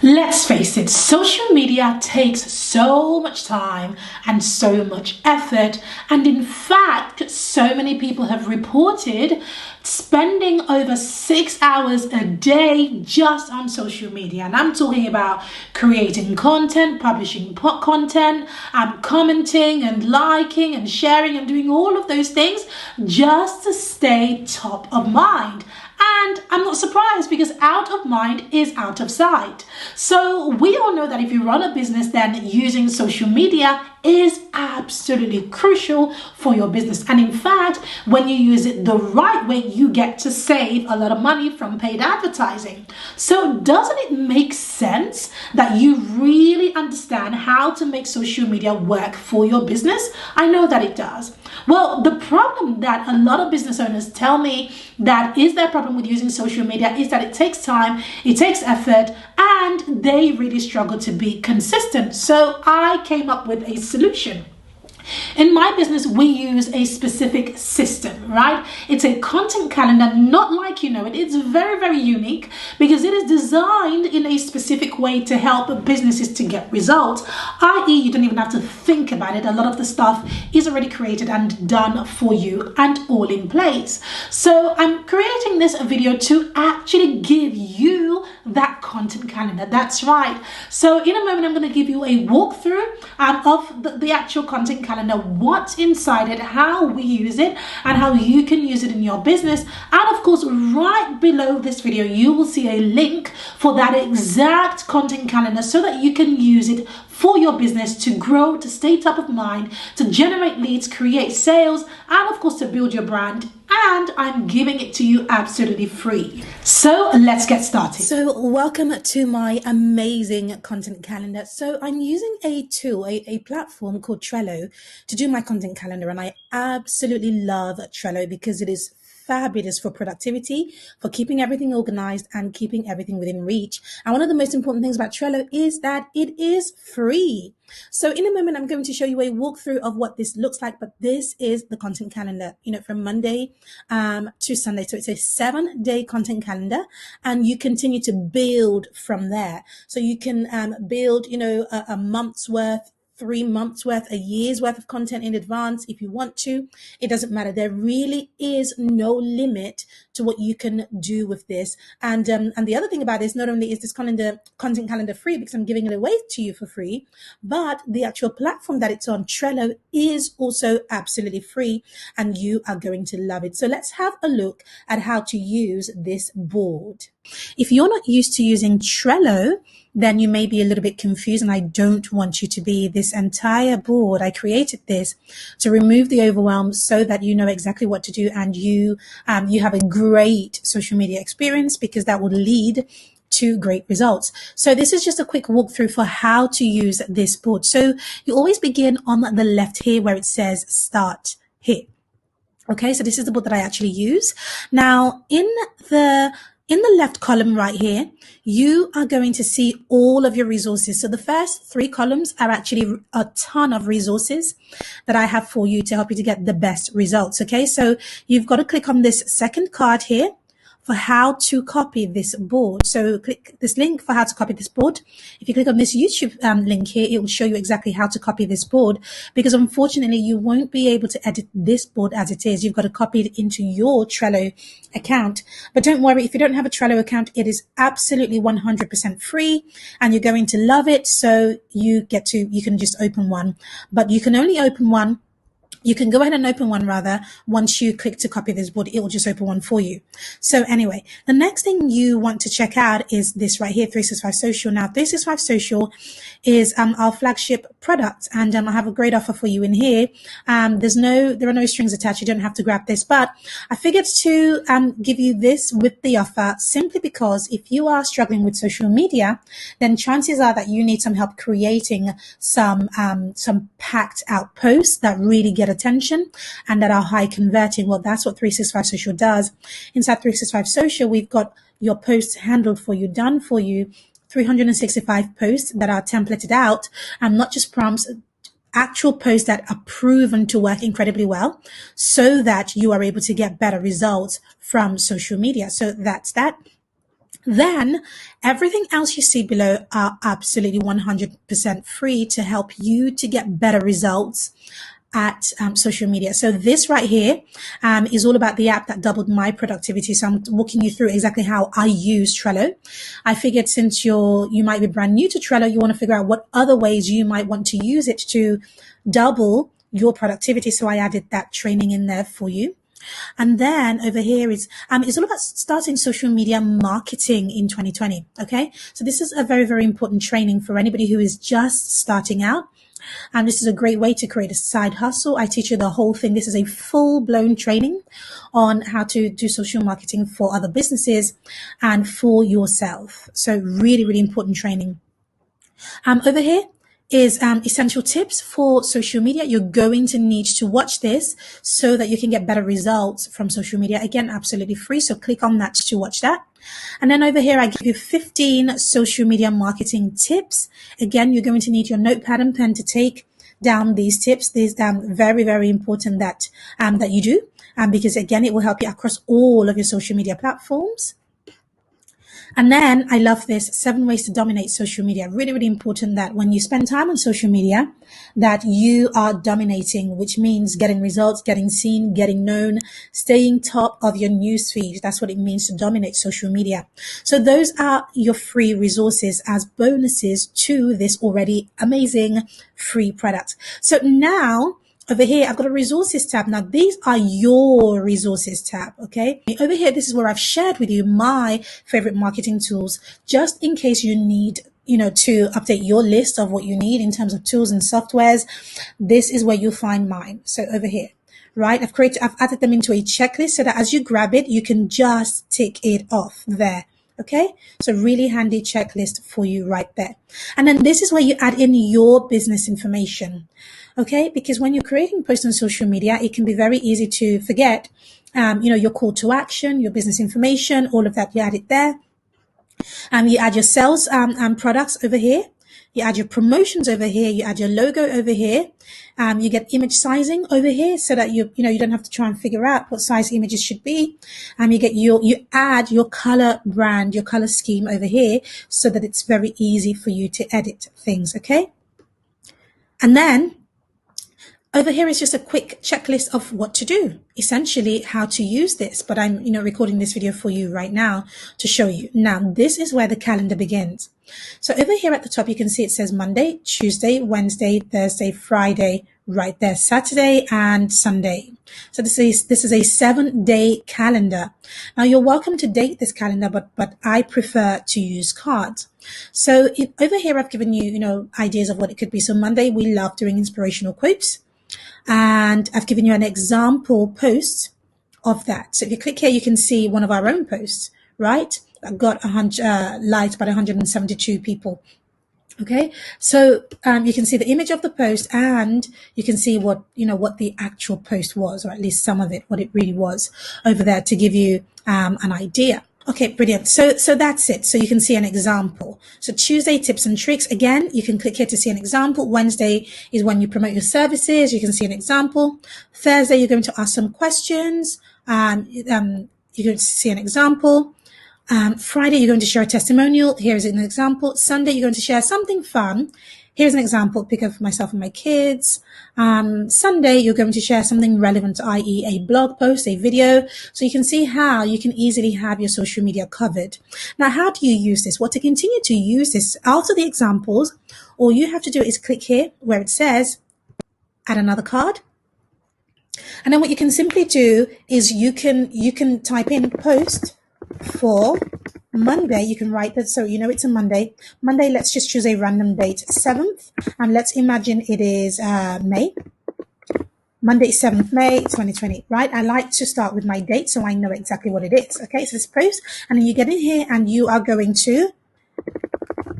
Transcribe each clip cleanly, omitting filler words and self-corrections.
Let's face it, social media takes so much time and so much effort, and in fact, so many people have reported spending over 6 hours a day just on social media. And I'm talking about creating content, publishing content, commenting and liking and sharing and doing all of those things just to stay top of mind. And I'm not surprised because out of mind is out of sight. So we all know that if you run a business, then using social media is absolutely crucial for your business. And in fact, when you use it the right way, you get to save a lot of money from paid advertising. So doesn't it make sense that you really understand how to make social media work for your business? I know that it does. Well, the problem that a lot of business owners tell me that is their problem with using social media is that it takes time, it takes effort, and they really struggle to be consistent. So I came up with a solution. In my business, we use a specific system, right? It's a content calendar, not like you know it. It's very, very unique because it is designed in a specific way to help businesses to get results, i.e. you don't even have to think about it. A lot of the stuff is already created and done for you and all in place. So I'm creating this video to actually give you that content calendar. That's right. So in a moment, I'm going to give you a walkthrough of the actual content calendar, what's inside it, how we use it, and how you can use it in your business. And of course, right below this video, you will see a link for that exact content calendar so that you can use it for your business to grow, to stay top of mind, to generate leads, create sales, and of course, to build your brand. And I'm giving it to you absolutely free. So let's get started. So welcome to my amazing content calendar. So I'm using a tool, a platform called Trello to do my content calendar. And I absolutely love Trello because it is fabulous for productivity, for keeping everything organized and keeping everything within reach. And one of the most important things about Trello is that it is free. So in a moment, I'm going to show you a walkthrough of what this looks like, but this is the content calendar, from Monday to Sunday. So it's a 7-day content calendar and you continue to build from there. So you can build, a month's worth, 3 months worth, a year's worth of content in advance if you want to. It doesn't matter. There really is no limit to what you can do with this. And the other thing about this, not only is this content calendar free because I'm giving it away to you for free, but the actual platform that it's on, Trello, is also absolutely free and you are going to love it. So let's have a look at how to use this board. If you're not used to using Trello, then you may be a little bit confused, and I don't want you to be. This entire board, I created this to remove the overwhelm so that you know exactly what to do and you have a great social media experience, because that will lead to great results. So this is just a quick walkthrough for how to use this board. So you always begin on the left here where it says start here. Okay, so this is the board that I actually use. Now in the left column right here, you are going to see all of your resources. So the first 3 columns are actually a ton of resources that I have for you to help you to get the best results. Okay, so you've got to click on this second card here for how to copy this board. So click this link for how to copy this board. If you click on this YouTube link here, it will show you exactly how to copy this board, because unfortunately you won't be able to edit this board as it is. You've got to copy it into your Trello account. But don't worry, if you don't have a Trello account, it is absolutely 100% free and you're going to love it. So you can just open one, but you can only open one. You can go ahead and open one rather. Once you click to copy this board, it will just open one for you. So anyway, the next thing you want to check out is this right here, 365 Social. Now 365 Social is our flagship product, and I have a great offer for you in here. There are no strings attached. You don't have to grab this, but I figured to give you this with the offer simply because if you are struggling with social media, then chances are that you need some help creating some packed out posts that really get attention and that are high converting. Well, that's what 365 Social does. Inside 365 Social, we've got your posts handled for you, done for you, 365 posts that are templated out, and not just prompts, actual posts that are proven to work incredibly well so that you are able to get better results from social media. So that's that. Then everything else you see below are absolutely 100% free to help you to get better results at social media. So this right here is all about the app that doubled my productivity. So I'm walking you through exactly how I use Trello. I figured since you might be brand new to Trello, you want to figure out what other ways you might want to use it to double your productivity. So I added that training in there for you. And then over here is it's all about starting social media marketing in 2020. Okay, so this is a very, very important training for anybody who is just starting out. And this is a great way to create a side hustle. I teach you the whole thing. This is a full blown training on how to do social marketing for other businesses and for yourself. So really, really important training. Over here is essential tips for social media. You're going to need to watch this so that you can get better results from social media. Again, absolutely free. So click on that to watch that. And then over here, I give you 15 social media marketing tips. Again, you're going to need your notepad and pen to take down these tips. These very, very important that you do, because again, it will help you across all of your social media platforms. And then I love this 7 ways to dominate social media. Really, really important that when you spend time on social media, that you are dominating, which means getting results, getting seen, getting known, staying top of your news feed. That's what it means to dominate social media. So those are your free resources as bonuses to this already amazing free product. So now, over here, I've got a resources tab. Now, these are your resources tab, okay? Over here, this is where I've shared with you my favorite marketing tools, just in case you need, to update your list of what you need in terms of tools and softwares. This is where you'll find mine. So over here, right? I've added them into a checklist so that as you grab it, you can just tick it off there. Okay, so really handy checklist for you right there. And then this is where you add in your business information. Okay, because when you're creating posts on social media, it can be very easy to forget, your call to action, your business information, all of that. You add it there. You add your sales products over here. You add your promotions over here. You add your logo over here. You get image sizing over here so that you don't have to try and figure out what size images should be. You add your color brand, your color scheme over here so that it's very easy for you to edit things. Okay. And then over here is just a quick checklist of what to do, essentially how to use this. But I'm, recording this video for you right now to show you. Now, this is where the calendar begins. So over here at the top, you can see it says Monday, Tuesday, Wednesday, Thursday, Friday, right there, Saturday and Sunday. So this is a 7-day calendar. Now, you're welcome to date this calendar, but I prefer to use cards. So over here, I've given you, ideas of what it could be. So Monday, we love doing inspirational quotes. And I've given you an example post of that. So if you click here, you can see one of our own posts, right? That got 100 liked by 172 people. Okay, so you can see the image of the post, and you can see what the actual post was, or at least some of it, what it really was over there, to give you an idea. Okay, brilliant. So that's it. So you can see an example. So Tuesday, tips and tricks. Again, you can click here to see an example. Wednesday is when you promote your services. You can see an example. Thursday, you're going to ask some questions. You're going to see an example. Friday, you're going to share a testimonial. Here's an example. Sunday, you're going to share something fun. Here's an example, pick up myself and my kids. Sunday, you're going to share something relevant, i.e. a blog post, a video. So you can see how you can easily have your social media covered. Now, how do you use this? Well, to continue to use this, after the examples, all you have to do is click here where it says add another card. And then what you can simply do is you can type in post for Monday. You can write that so it's a Monday. Monday, let's just choose a random date, 7th, and let's imagine it is May. Monday, 7th May 2020, right? I like to start with my date so I know exactly what it is. Okay, so this post, and then you get in here and you are going to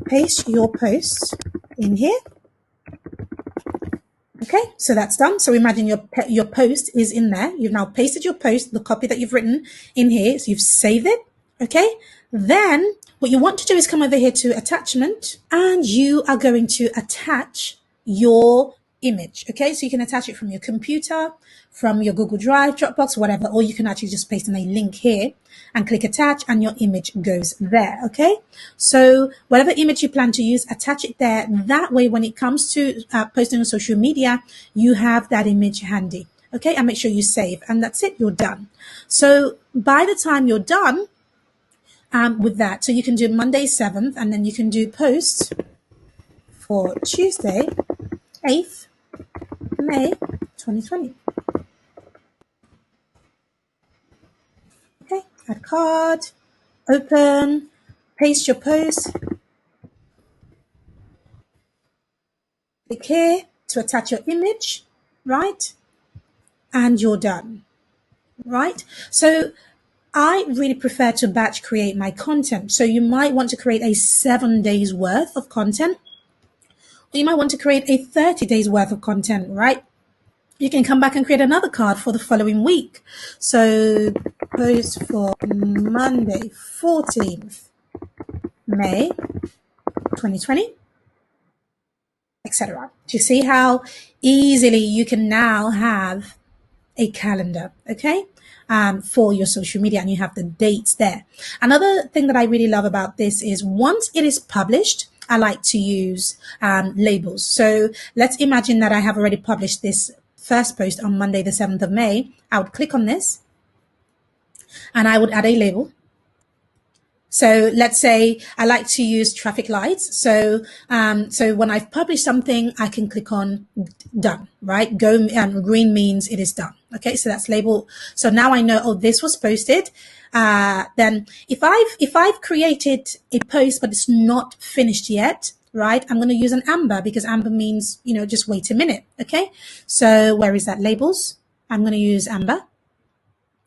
paste your post in here. Okay, so that's done. So imagine your post is in there. You've now pasted your post, the copy that you've written in here. So you've saved it. Okay, then what you want to do is come over here to attachment, and you are going to attach your image. Okay, so you can attach it from your computer, from your Google Drive, Dropbox, whatever, or you can actually just paste in a link here and click attach and your image goes there. Okay, so whatever image you plan to use, attach it there. That way, when it comes to posting on social media, you have that image handy. Okay, and make sure you save, and that's it, you're done. So by the time you're done with that, so you can do Monday 7th, and then you can do posts for Tuesday 8th May 2020. Okay, add card, open, paste your post, click here to attach your image, right? And you're done, right? So I really prefer to batch create my content. So you might want to create a 7 days worth of content, or you might want to create a 30 days worth of content, right? You can come back and create another card for the following week. So post for Monday, 14th May 2020, etc. Do you see how easily you can now have a calendar, okay, for your social media, and you have the dates there. Another thing that I really love about this is once it is published, I like to use labels. So let's imagine that I have already published this first post on Monday, the 7th of May. I would click on this and I would add a label. So let's say I like to use traffic lights. So when I've published something, I can click on done, right? Go, green means it is done. Okay. So that's label. So now I know, oh, this was posted. Then if I've created a post, but it's not finished yet, right? I'm going to use an amber because amber means, just wait a minute. Okay. So where is that? Labels. I'm going to use amber.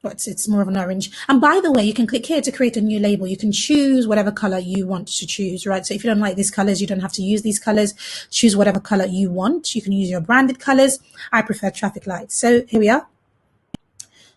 But it's more of an orange. And by the way, you can click here to create a new label. You can choose whatever color you want to choose, right? So if you don't like these colors, you don't have to use these colors. Choose whatever color you want. You can use your branded colors. I prefer traffic lights. So here we are.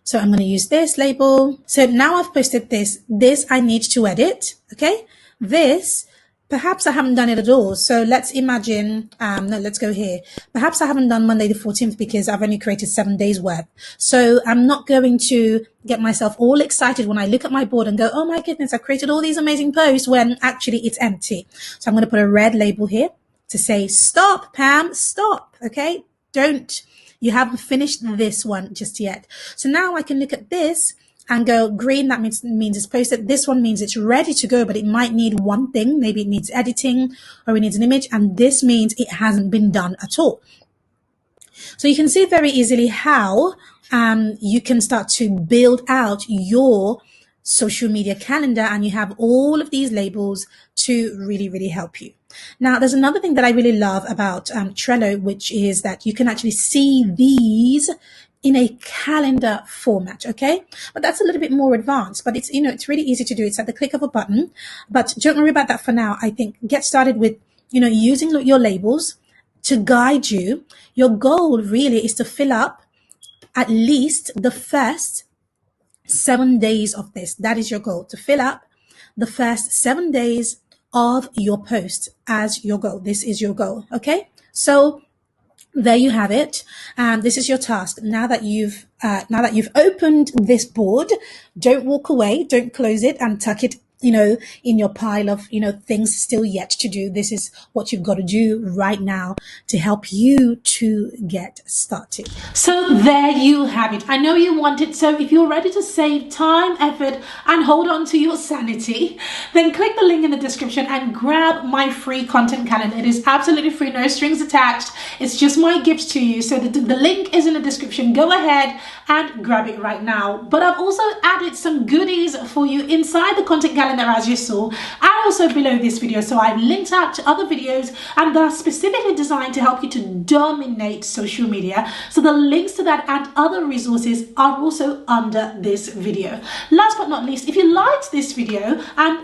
So I'm going to use this label. So now I've posted this. This I need to edit. Okay. This, perhaps I haven't done it at all. So let's imagine, no, let's go here. Perhaps I haven't done Monday the 14th because I've only created 7 days worth. So I'm not going to get myself all excited when I look at my board and go, oh my goodness, I've created all these amazing posts when actually it's empty. So I'm going to put a red label here to say, stop, Pam, stop. Okay. You haven't finished this one just yet. So now I can look at this and go green, that means it's posted. This one means it's ready to go, but it might need one thing. Maybe it needs editing or it needs an image. And this means it hasn't been done at all. So you can see very easily how you can start to build out your social media calendar, and you have all of these labels to really, really help you. Now, there's another thing that I really love about Trello, which is that you can actually see these in a calendar format. Okay. But that's a little bit more advanced, but it's, it's really easy to do. It's at the click of a button, but don't worry about that for now. I think get started with, using your labels to guide you. Your goal really is to fill up at least the first 7 days of this. That is your goal, to fill up the first 7 days of your post as your goal. This is your goal. Okay. So there you have it. This is your task. Now that you've opened this board, don't walk away, don't close it and tuck it, in your pile of, things still yet to do. This is what you've got to do right now to help you to get started. So there you have it. I know you want it. So if you're ready to save time, effort, and hold on to your sanity, then click the link in the description and grab my free content calendar. It is absolutely free, no strings attached. It's just my gift to you. So the link is in the description. Go ahead and grab it right now. But I've also added some goodies for you inside the content calendar, as you saw, and also below this video. So I've linked out to other videos and that are specifically designed to help you to dominate social media. So the links to that and other resources are also under this video. Last but not least, if you liked this video,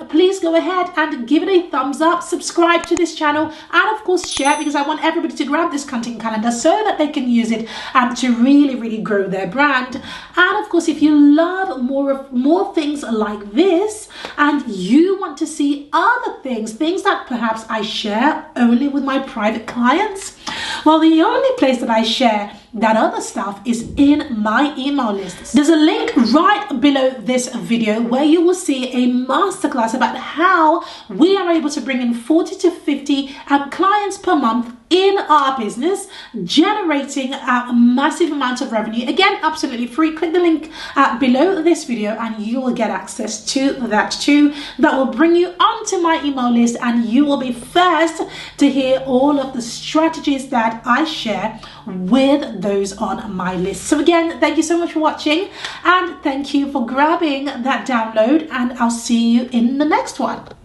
please go ahead and give it a thumbs up, subscribe to this channel, and of course share, because I want everybody to grab this content calendar so that they can use it to really, really grow their brand. And of course, if you love more things like this, and you want to see other things that perhaps I share only with my private clients, Well, the only place that I share that other stuff is in my email list. There's a link right below this video where you will see a masterclass about how we are able to bring in 40 to 50 clients per month in our business, generating a massive amount of revenue. Again, absolutely free. Click the link below this video and you will get access to that too. That will bring you onto my email list and you will be first to hear all of the strategies that I share with those on my list. So again, thank you so much for watching and thank you for grabbing that download, and I'll see you in the next one.